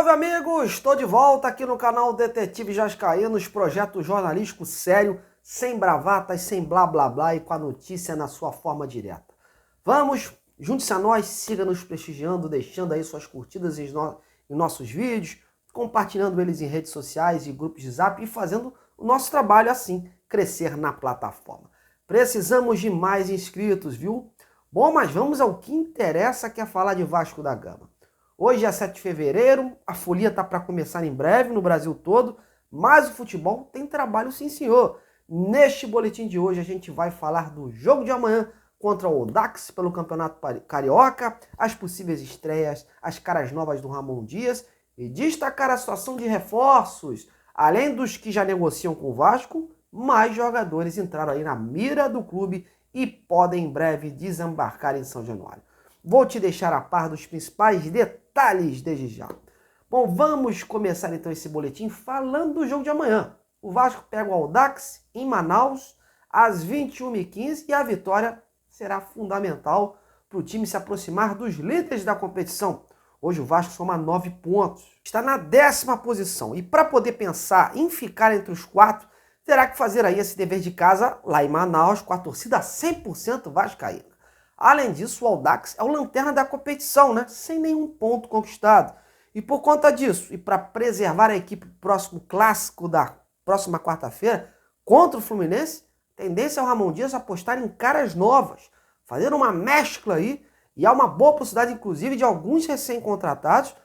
Salve, amigos! Estou de volta aqui no canal Detetive Jascaínos, projeto jornalístico sério, sem bravatas, sem blá blá blá e com a notícia na sua forma direta. Vamos, junte-se a nós, siga nos prestigiando, deixando aí suas curtidas em nossos vídeos, compartilhando eles em redes sociais e grupos de zap e fazendo o nosso trabalho assim, crescer na plataforma. Precisamos de mais inscritos, viu? Bom, mas vamos ao que interessa, que é falar de Vasco da Gama. Hoje é 7 de fevereiro, a folia está para começar em breve no Brasil todo, mas o futebol tem trabalho sim, senhor. Neste boletim de hoje a gente vai falar do jogo de amanhã contra o Audax pelo Campeonato Carioca, as possíveis estreias, as caras novas do Ramon Dias e destacar a situação de reforços. Além dos que já negociam com o Vasco, mais jogadores entraram aí na mira do clube e podem em breve desembarcar em São Januário. Vou te deixar a par dos principais detalhes desde já. Bom, vamos começar então esse boletim falando do jogo de amanhã. O Vasco pega o Audax em Manaus às 21h15 e a vitória será fundamental para o time se aproximar dos líderes da competição. Hoje o Vasco soma 9 pontos, está na 10ª posição e para poder pensar em ficar entre os 4, terá que fazer aí esse dever de casa lá em Manaus com a torcida 100% vascaína. Além disso, o Audax é o lanterna da competição, né? Sem nenhum ponto conquistado. E por conta disso, e para preservar a equipe próximo clássico da próxima quarta-feira, contra o Fluminense, a tendência é o Ramon Dias apostar em caras novas, fazer uma mescla aí, e há uma boa possibilidade, inclusive, de alguns recém-contratados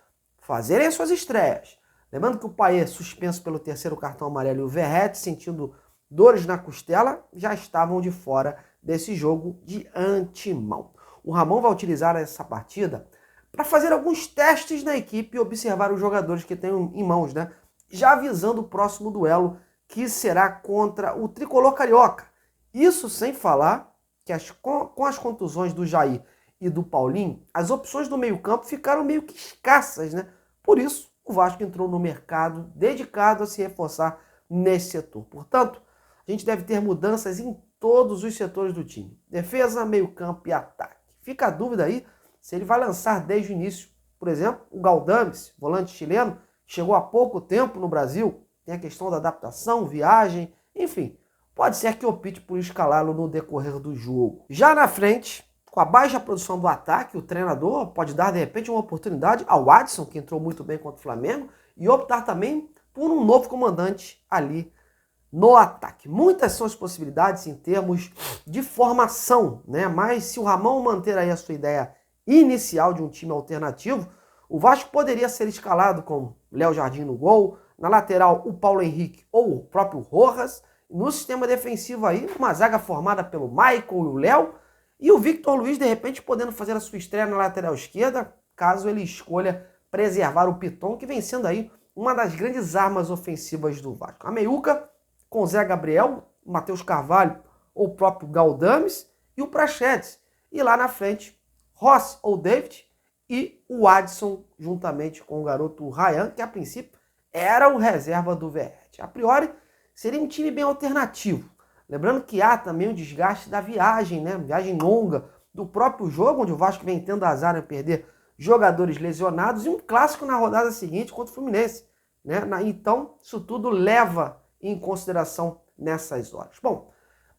fazerem as suas estreias. Lembrando que o Payet, suspenso pelo 3º cartão amarelo, e o Verratti, sentindo dores na costela, já estavam de fora desse jogo de antemão. O Ramon vai utilizar essa partida para fazer alguns testes na equipe e observar os jogadores que tem em mãos, né? Já avisando o próximo duelo, que será contra o Tricolor Carioca. Isso sem falar que com as contusões do Jair e do Paulinho, as opções do meio-campo ficaram meio que escassas, né? Por isso, o Vasco entrou no mercado dedicado a se reforçar nesse setor. Portanto, a gente deve ter mudanças em todos os setores do time. Defesa, meio-campo e ataque. Fica a dúvida aí se ele vai lançar desde o início. Por exemplo, o Galdames, volante chileno, chegou há pouco tempo no Brasil. Tem a questão da adaptação, viagem, enfim. Pode ser que opte por escalá-lo no decorrer do jogo. Já na frente, com a baixa produção do ataque, o treinador pode dar de repente uma oportunidade ao Adson, que entrou muito bem contra o Flamengo, e optar também por um novo comandante ali no ataque. Muitas são as possibilidades em termos de formação, né? Mas se o Ramon manter aí a sua ideia inicial de um time alternativo, o Vasco poderia ser escalado com Léo Jardim no gol, na lateral o Paulo Henrique ou o próprio Rojas, no sistema defensivo aí uma zaga formada pelo Michael e o Léo, e o Victor Luiz de repente podendo fazer a sua estreia na lateral esquerda, caso ele escolha preservar o Piton, que vem sendo aí uma das grandes armas ofensivas do Vasco. A meiuca com Zé Gabriel, Matheus Carvalho ou o próprio Galdames e o Praxedes. E lá na frente, Rossi ou David e o Adson, juntamente com o garoto Ryan, que a princípio era o reserva do Verratti. A priori, seria um time bem alternativo. Lembrando que há também o desgaste da viagem, né? Viagem longa do próprio jogo, onde o Vasco vem tendo azar em perder jogadores lesionados e um clássico na rodada seguinte contra o Fluminense, né? Então, isso tudo leva em consideração nessas horas. Bom,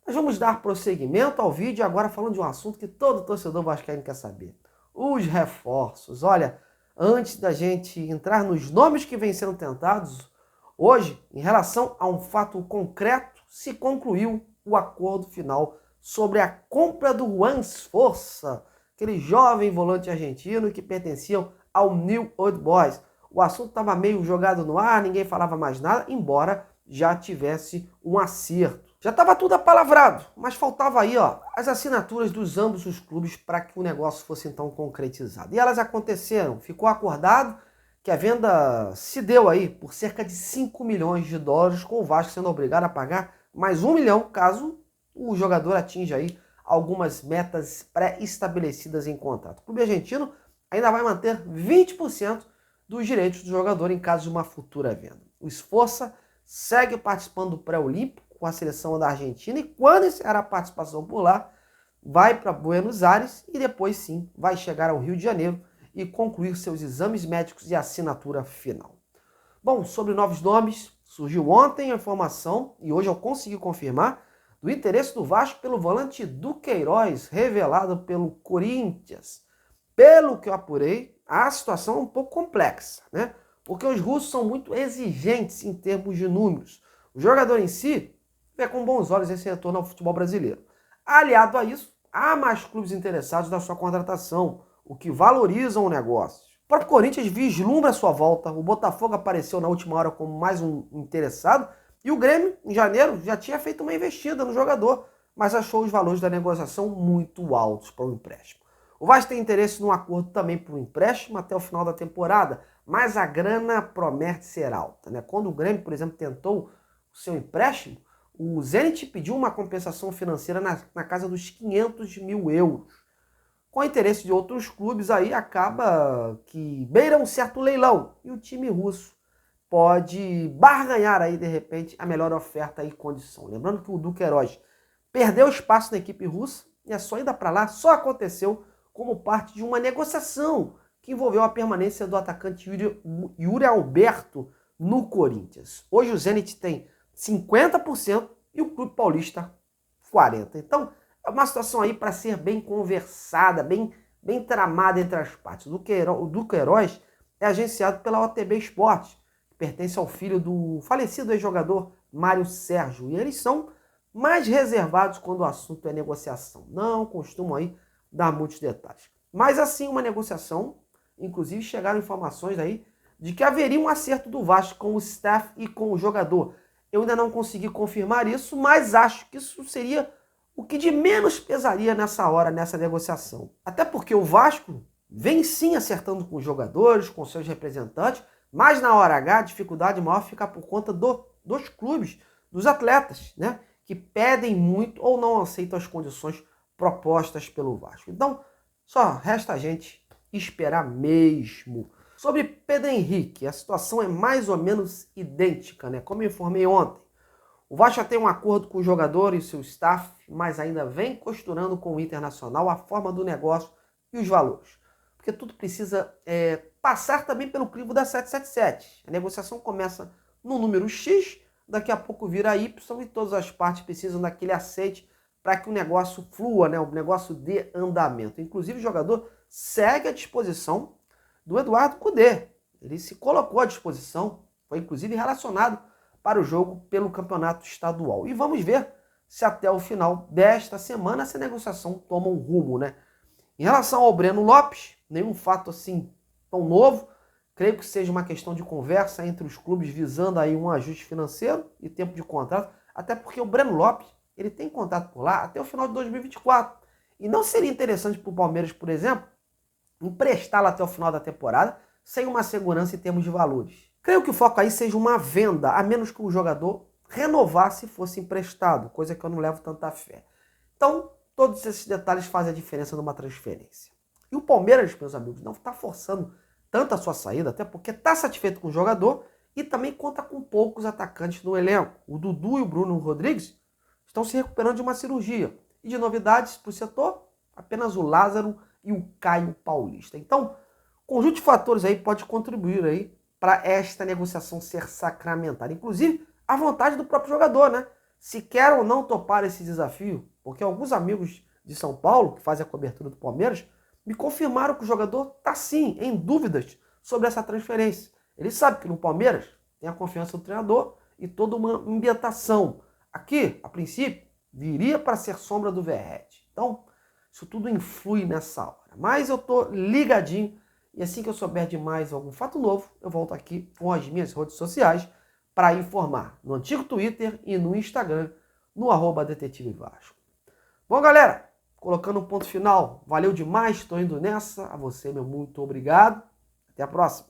nós vamos dar prosseguimento ao vídeo agora falando de um assunto que todo torcedor vascaíno quer saber. Os reforços. Olha, antes da gente entrar nos nomes que vêm sendo tentados, hoje, em relação a um fato concreto, se concluiu o acordo final sobre a compra do Juan Sforza, aquele jovem volante argentino que pertencia ao New Old Boys. O assunto estava meio jogado no ar, ninguém falava mais nada, embora já tivesse um acerto. Já estava tudo apalavrado, mas faltava aí as assinaturas dos ambos os clubes para que o negócio fosse então concretizado. E elas aconteceram, ficou acordado que a venda se deu aí por cerca de 5 milhões de dólares, com o Vasco sendo obrigado a pagar mais 1 milhão, caso o jogador atinja aí algumas metas pré-estabelecidas em contrato. O clube argentino ainda vai manter 20% dos direitos do jogador em caso de uma futura venda. O Sforza segue participando do pré-olímpico com a seleção da Argentina e quando encerrar a participação por lá, vai para Buenos Aires e depois sim vai chegar ao Rio de Janeiro e concluir seus exames médicos e assinatura final. Bom, sobre novos nomes, surgiu ontem a informação, e hoje eu consegui confirmar, do interesse do Vasco pelo volante Duqueiroz, revelado pelo Corinthians. Pelo que eu apurei, a situação é um pouco complexa, né? Porque os russos são muito exigentes em termos de números. O jogador em si vê com bons olhos esse retorno ao futebol brasileiro. Aliado a isso, há mais clubes interessados na sua contratação, o que valorizam o negócio. O próprio Corinthians vislumbra a sua volta, o Botafogo apareceu na última hora como mais um interessado, e o Grêmio, em janeiro, já tinha feito uma investida no jogador, mas achou os valores da negociação muito altos para o empréstimo. O Vasco tem interesse num acordo também para o empréstimo até o final da temporada, mas a grana promete ser alta, né? Quando o Grêmio, por exemplo, tentou o seu empréstimo, o Zenit pediu uma compensação financeira na casa dos 500 mil euros. Com o interesse de outros clubes, aí acaba que beira um certo leilão. E o time russo pode barganhar aí, de repente, a melhor oferta e condição. Lembrando que o Duqueiroz perdeu espaço na equipe russa e a sua ida para lá só aconteceu como parte de uma negociação que envolveu a permanência do atacante Yuri Alberto no Corinthians. Hoje o Zenit tem 50% e o Clube Paulista 40%. Então, é uma situação aí para ser bem conversada, bem tramada entre as partes. O Duqueiroz é agenciado pela OTB Esportes, que pertence ao filho do falecido ex-jogador Mário Sérgio. E eles são mais reservados quando o assunto é negociação. Não costumam aí dar muitos detalhes. Mas assim, uma negociação, inclusive chegaram informações aí de que haveria um acerto do Vasco com o staff e com o jogador. Eu ainda não consegui confirmar isso, mas acho que isso seria o que de menos pesaria nessa hora, nessa negociação. Até porque o Vasco vem sim acertando com os jogadores, com seus representantes, mas na hora H a dificuldade maior fica por conta dos clubes, dos atletas, né? Que pedem muito ou não aceitam as condições propostas pelo Vasco. Então, só resta a gente esperar mesmo. Sobre Pedro Henrique, a situação é mais ou menos idêntica, né? Como eu informei ontem. O Vasco já tem um acordo com o jogador e seu staff, mas ainda vem costurando com o Internacional a forma do negócio e os valores. Porque tudo precisa passar também pelo crivo da 777. A negociação começa no número X, daqui a pouco vira Y e todas as partes precisam daquele aceite para que o negócio flua, né? O negócio dê andamento. Inclusive o jogador segue à disposição do Eduardo Cudê. Ele se colocou à disposição, foi inclusive relacionado para o jogo pelo campeonato estadual. E vamos ver se até o final desta semana essa negociação toma um rumo, né? Em relação ao Breno Lopes, nenhum fato assim tão novo. Creio que seja uma questão de conversa entre os clubes visando aí um ajuste financeiro e tempo de contrato, até porque o Breno Lopes ele tem contrato por lá até o final de 2024. E não seria interessante para o Palmeiras, por exemplo, emprestá-lo até o final da temporada sem uma segurança em termos de valores. Creio que o foco aí seja uma venda, a menos que o jogador renovasse e fosse emprestado, coisa que eu não levo tanta fé. Então, todos esses detalhes fazem a diferença numa transferência. E o Palmeiras, meus amigos, não está forçando tanto a sua saída, até porque está satisfeito com o jogador e também conta com poucos atacantes no elenco. O Dudu e o Bruno Rodrigues estão se recuperando de uma cirurgia. E de novidades para o setor, apenas o Lázaro e o Caio Paulista. Então, conjunto de fatores aí pode contribuir aí para esta negociação ser sacramentada. Inclusive, a vontade do próprio jogador, né? Se quer ou não topar esse desafio, porque alguns amigos de São Paulo, que fazem a cobertura do Palmeiras, me confirmaram que o jogador está sim em dúvidas sobre essa transferência. Ele sabe que no Palmeiras tem a confiança do treinador e toda uma ambientação. Aqui, a princípio, viria para ser sombra do Verratti. Então, isso tudo influi nessa hora. Mas eu estou ligadinho e assim que eu souber de mais algum fato novo, eu volto aqui com as minhas redes sociais para informar no antigo Twitter e no Instagram, no @Detetive Vasco. Bom, galera, colocando um ponto final, valeu demais, estou indo nessa. A você, meu muito obrigado. Até a próxima.